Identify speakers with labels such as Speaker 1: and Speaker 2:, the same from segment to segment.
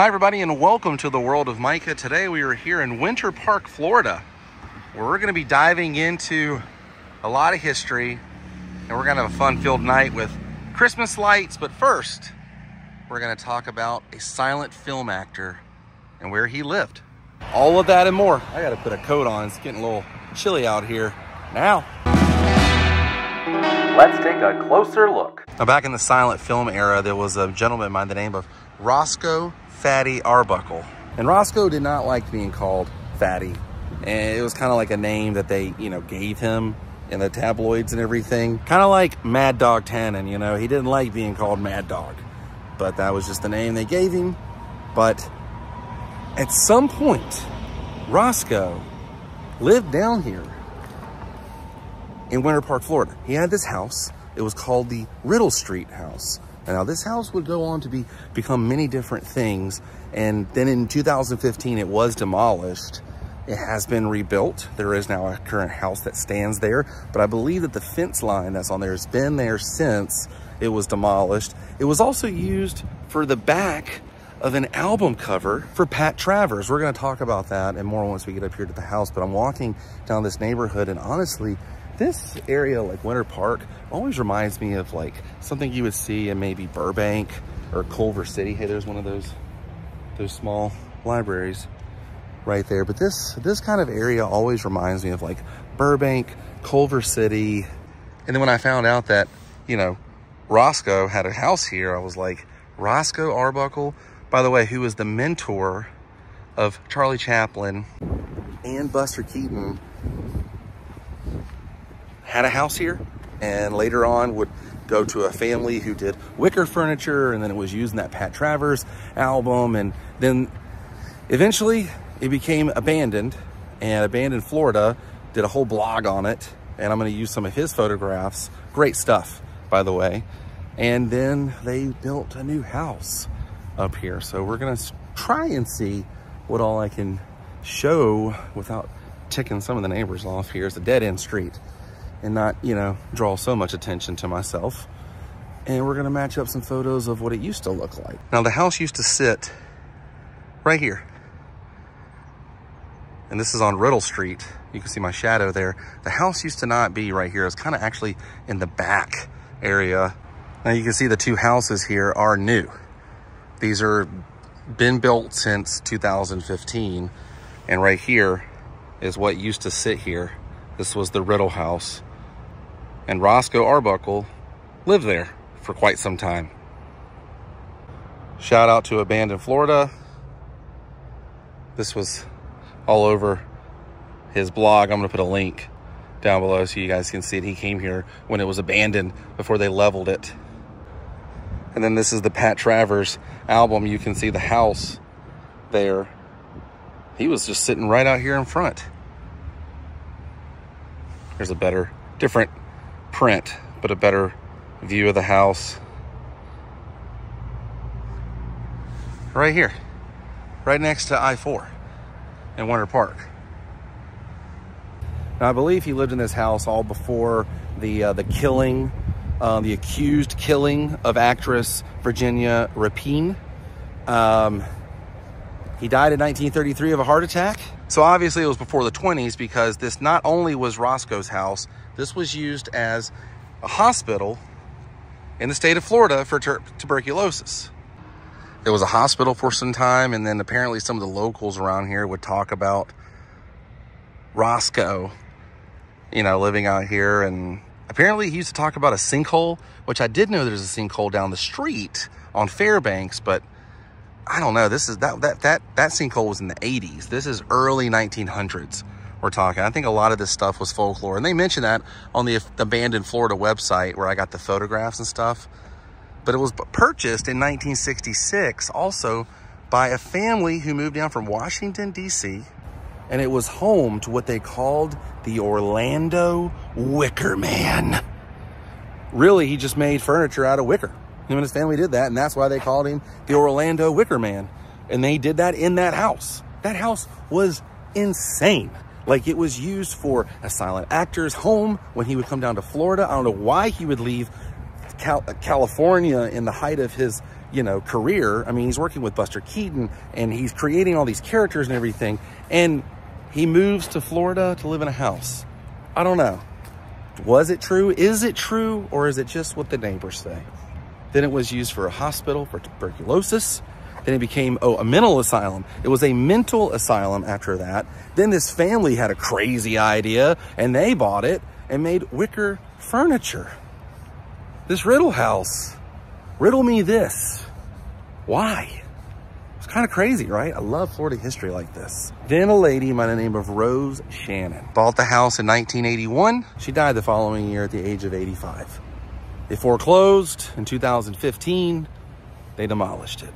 Speaker 1: Hi everybody and welcome to the World of Micah. Today we are here in Winter Park, Florida, where we're going to be diving into a lot of history and we're going to have a fun-filled night with Christmas lights. But first, we're going to talk about a silent film actor and where he lived. All of that and more. I got to put a coat on. It's getting a little chilly out here now. Let's take a closer look. Now, back in the silent film era, there was a gentleman by the name of Roscoe Fatty Arbuckle. And Roscoe did not like being called Fatty. And it was kind of like a name that they, gave him in the tabloids and everything. Kind of like Mad Dog Tannen, he didn't like being called Mad Dog. But that was just the name they gave him. But at some point, Roscoe lived down here in Winter Park, Florida. He had this house. It was called the Riddle Street House. Now, this house would go on to become many different things. And then in 2015, it was demolished. It has been rebuilt. There is now a current house that stands there. But I believe that the fence line that's on there has been there since it was demolished. It was also used for the back of an album cover for Pat Travers. We're going to talk about that and more once we get up here to the house. But I'm walking down this neighborhood, and honestly, this area, like Winter Park, always reminds me of like something you would see in maybe Burbank or Culver City. Hey, there's one of those small libraries right there. But this kind of area always reminds me of like Burbank, Culver City. And then when I found out that, Roscoe had a house here, I was like, Roscoe Arbuckle, by the way, who was the mentor of Charlie Chaplin and Buster Keaton, had a house here, and later on would go to a family who did wicker furniture, and then it was used in that Pat Travers album, and then eventually it became abandoned, and Abandoned Florida did a whole blog on it, and I'm going to use some of his photographs. Great stuff, by the way. And then they built a new house up here, so we're going to try and see what all I can show without ticking some of the neighbors off. Here is a dead-end street and not, draw so much attention to myself. And we're gonna match up some photos of what it used to look like. Now, the house used to sit right here. And this is on Riddle Street. You can see my shadow there. The house used to not be right here. It's kind of actually in the back area. Now you can see the two houses here are new. These are been built since 2015. And right here is what used to sit here. This was the Riddle House. And Roscoe Arbuckle lived there for quite some time. Shout out to Abandoned Florida. This was all over his blog. I'm going to put a link down below so you guys can see it. He came here when it was abandoned before they leveled it. And then this is the Pat Travers album. You can see the house there. He was just sitting right out here in front. There's a different print, but a better view of the house. Right here, right next to I-4 in Winter Park. Now, I believe he lived in this house all before the killing, the accused killing of actress Virginia Rapine. He died in 1933 of a heart attack. So obviously it was before the 20s, because this not only was Roscoe's house, this was used as a hospital in the state of Florida for tuberculosis. It was a hospital for some time, and then apparently some of the locals around here would talk about Roscoe, living out here. And apparently he used to talk about a sinkhole, which I did know there's a sinkhole down the street on Fairbanks, but I don't know. This is that sinkhole was in the 80s. This is early 1900s. We're talking. I think a lot of this stuff was folklore, and they mentioned that on the Abandoned Florida website where I got the photographs and stuff. But it was purchased in 1966 also by a family who moved down from Washington, D.C., and it was home to what they called the Orlando Wicker Man. Really, he just made furniture out of wicker. Him and his family did that, and that's why they called him the Orlando Wicker Man. And they did that in that house. That house was insane. Like, it was used for a silent actor's home when he would come down to Florida. I don't know why he would leave California in the height of his you know, career. I mean, he's working with Buster Keaton and he's creating all these characters and everything. And he moves to Florida to live in a house. I don't know. Was it true? Is it true? Or is it just what the neighbors say? Then it was used for a hospital for tuberculosis. Then it became, a mental asylum. It was a mental asylum after that. Then this family had a crazy idea and they bought it and made wicker furniture. This riddle house. Riddle me this. Why? It's kind of crazy, right? I love Florida history like this. Then a lady by the name of Rose Shannon bought the house in 1981. She died the following year at the age of 85. They foreclosed in 2015. They demolished it.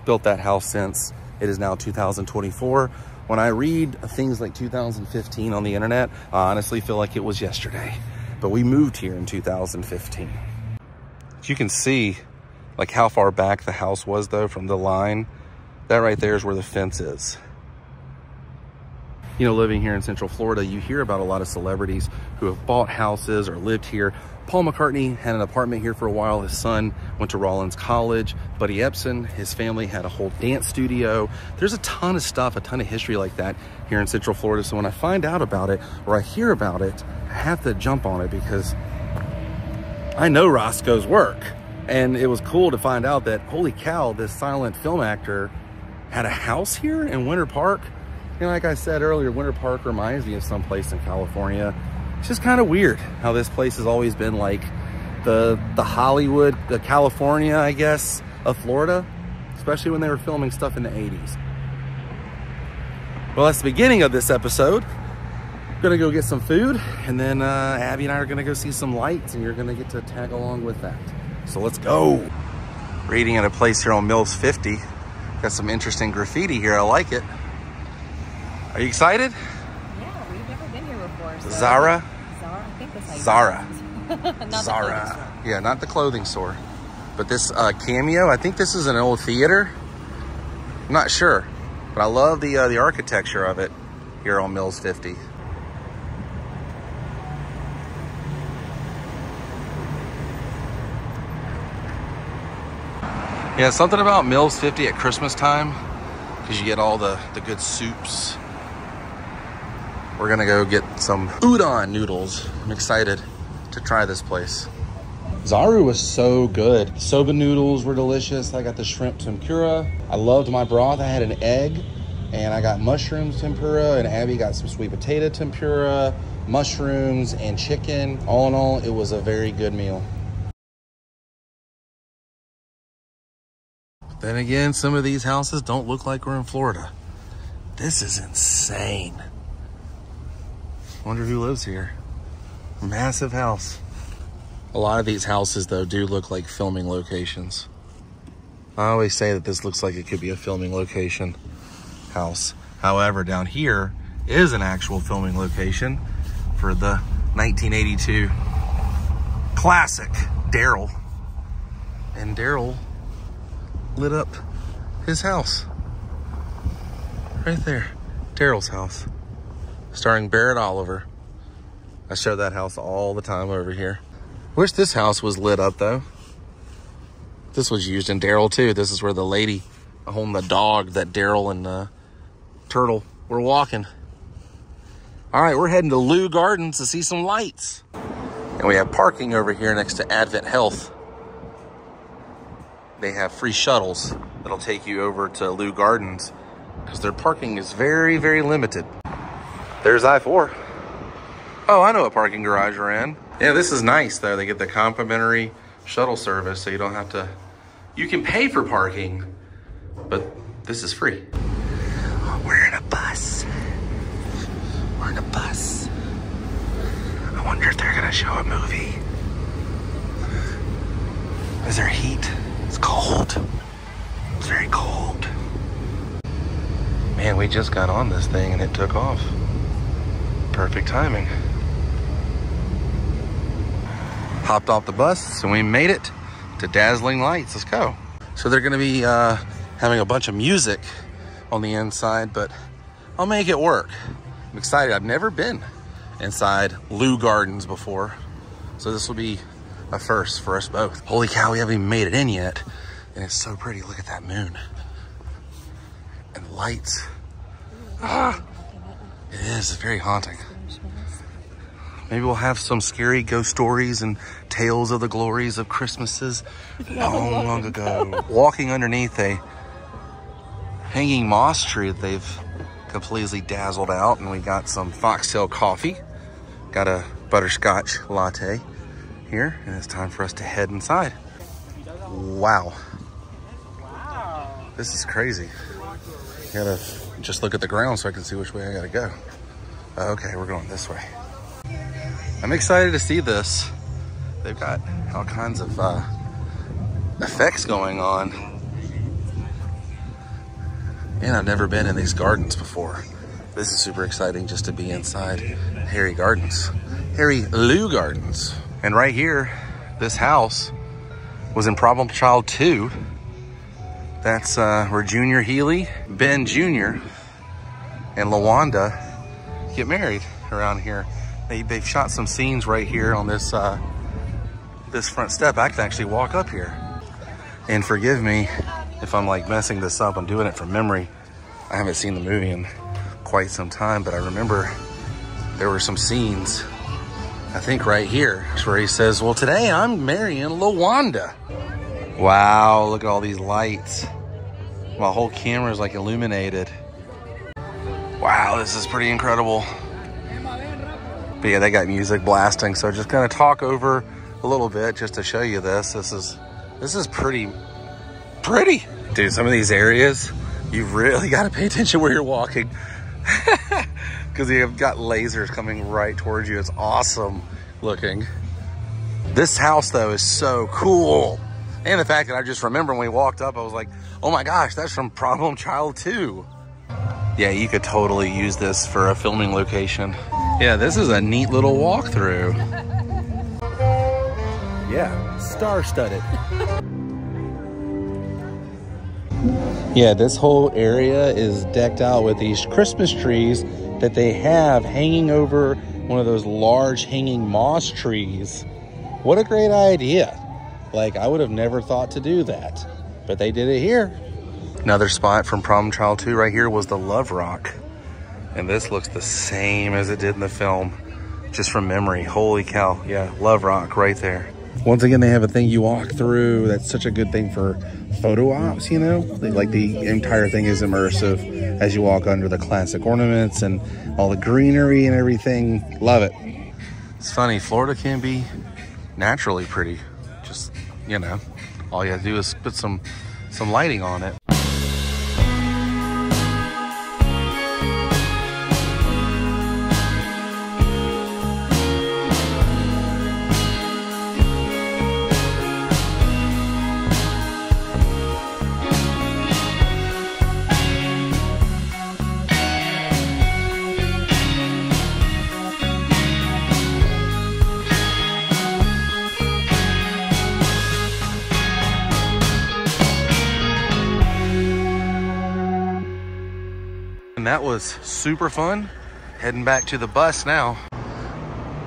Speaker 1: Built that house since. It is now 2024. When I read things like 2015 on the internet, I honestly feel like it was yesterday. But we moved here in 2015. You can see like how far back the house was though from the line. That right there is where the fence is. You know, living here in Central Florida, you hear about a lot of celebrities who have bought houses or lived here. Paul McCartney had an apartment here for a while. His son went to Rollins College. Buddy Epson, his family had a whole dance studio. There's a ton of stuff, a ton of history like that here in Central Florida. So when I find out about it or I hear about it, I have to jump on it because I know Roscoe's work. And it was cool to find out that, holy cow, this silent film actor had a house here in Winter Park. You know, like I said earlier, Winter Park reminds me of someplace in California. It's just kind of weird how this place has always been like the Hollywood, the California, I guess, of Florida, especially when they were filming stuff in the 80s. Well, that's the beginning of this episode. I'm gonna go get some food, and then Abby and I are gonna go see some lights, and you're gonna get to tag along with that. So let's go. Reading at a place here on Mills 50. Got some interesting graffiti here, I like it. Are you excited?
Speaker 2: Yeah, we've never been here before. So.
Speaker 1: Zara?
Speaker 2: Zara, I think that's how you
Speaker 1: Zara.
Speaker 2: Not
Speaker 1: Zara. Yeah, not the clothing store. But this cameo, I think this is an old theater. I'm not sure, but I love the architecture of it here on Mills 50. Yeah, something about Mills 50 at Christmas time, because you get all the good soups. We're gonna go get some udon noodles. I'm excited to try this place. Zaru was so good. Soba noodles were delicious. I got the shrimp tempura. I loved my broth. I had an egg, and I got mushrooms tempura, and Abby got some sweet potato tempura, mushrooms, and chicken. All in all, it was a very good meal. Then again, some of these houses don't look like we're in Florida. This is insane. Wonder who lives here. Massive house. A lot of these houses, though, do look like filming locations. I always say that this looks like it could be a filming location house. However, down here is an actual filming location for the 1982 classic Daryl. And Daryl lit up his house. Right there. Daryl's house. Starring Barrett Oliver. I show that house all the time over here. Wish this house was lit up though. This was used in Daryl too. This is where the lady holding the dog that Daryl and Turtle were walking. All right, we're heading to Lou Gardens to see some lights. And we have parking over here next to Advent Health. They have free shuttles that'll take you over to Lou Gardens because their parking is very, very limited. There's I-4. Oh, I know a parking garage we're in. Yeah, this is nice though. They get the complimentary shuttle service so you don't have to, you can pay for parking, but this is free. We're in a bus. We're in a bus. I wonder if they're gonna show a movie. Is there heat? It's cold. It's very cold. Man, we just got on this thing and it took off. Perfect timing. Hopped off the bus and we made it to Dazzling Lights. Let's go. So they're gonna be having a bunch of music on the inside, but I'll make it work. I'm excited. I've never been inside Lou Gardens before, so this will be a first for us both. Holy cow, we haven't even made it in yet. And it's so pretty. Look at that moon. And lights. Ah, it is. It's very haunting. Maybe we'll have some scary ghost stories and tales of the glories of Christmases long ago. Walking underneath a hanging moss tree that they've completely dazzled out, and we got some foxtail coffee. Got a butterscotch latte here, and it's time for us to head inside. Wow. This is crazy. Gotta just look at the ground so I can see which way I gotta go. Okay, we're going this way. I'm excited to see this. They've got all kinds of effects going on. And I've never been in these gardens before. This is super exciting just to be inside Harry Gardens. Harry Lou Gardens. And right here, this house was in Problem Child 2. That's where Junior Healy, Ben Jr., and LaWanda get married around here. They've shot some scenes right here on this this front step. I can actually walk up here. And forgive me if I'm like messing this up. I'm doing it from memory. I haven't seen the movie in quite some time, but I remember there were some scenes, I think right here, where he says, well, today I'm marrying LaWanda. Wow, look at all these lights. My whole camera is like illuminated. Wow, this is pretty incredible. But yeah, they got music blasting, so just gonna talk over a little bit just to show you this. This is pretty. Dude, some of these areas, you've really got to pay attention where you're walking. Because you've got lasers coming right towards you. It's awesome looking. This house, though, is so cool. And the fact that I just remember when we walked up, I was like, oh my gosh, that's from Problem Child 2. Yeah, you could totally use this for a filming location. Yeah, this is a neat little walkthrough. Yeah, star-studded. Yeah, this whole area is decked out with these Christmas trees that they have hanging over one of those large hanging moss trees. What a great idea. Like, I would have never thought to do that, but they did it here. Another spot from Problem Child 2 right here was the Love Rock. And this looks the same as it did in the film, just from memory. Holy cow. Yeah, Love Rock right there. Once again, they have a thing you walk through. That's such a good thing for photo ops, you know? Like, the entire thing is immersive as you walk under the classic ornaments and all the greenery and everything. Love it. It's funny, Florida can be naturally pretty. Just, you know, all you have to do is put some lighting on it. And that was super fun. Heading back to the bus now.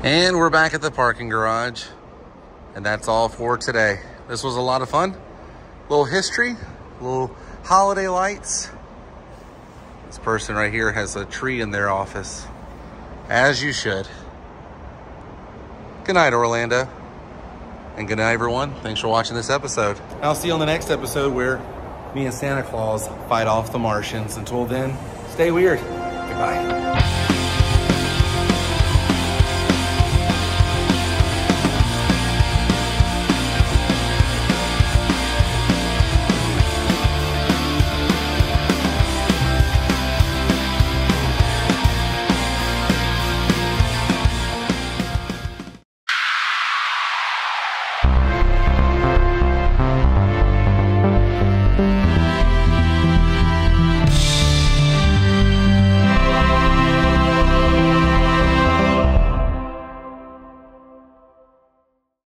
Speaker 1: And we're back at the parking garage. And that's all for today. This was a lot of fun. Little history, little holiday lights. This person right here has a tree in their office. As you should. Good night, Orlando. And good night, everyone. Thanks for watching this episode. I'll see you on the next episode where me and Santa Claus fight off the Martians. Until then, stay weird. Goodbye.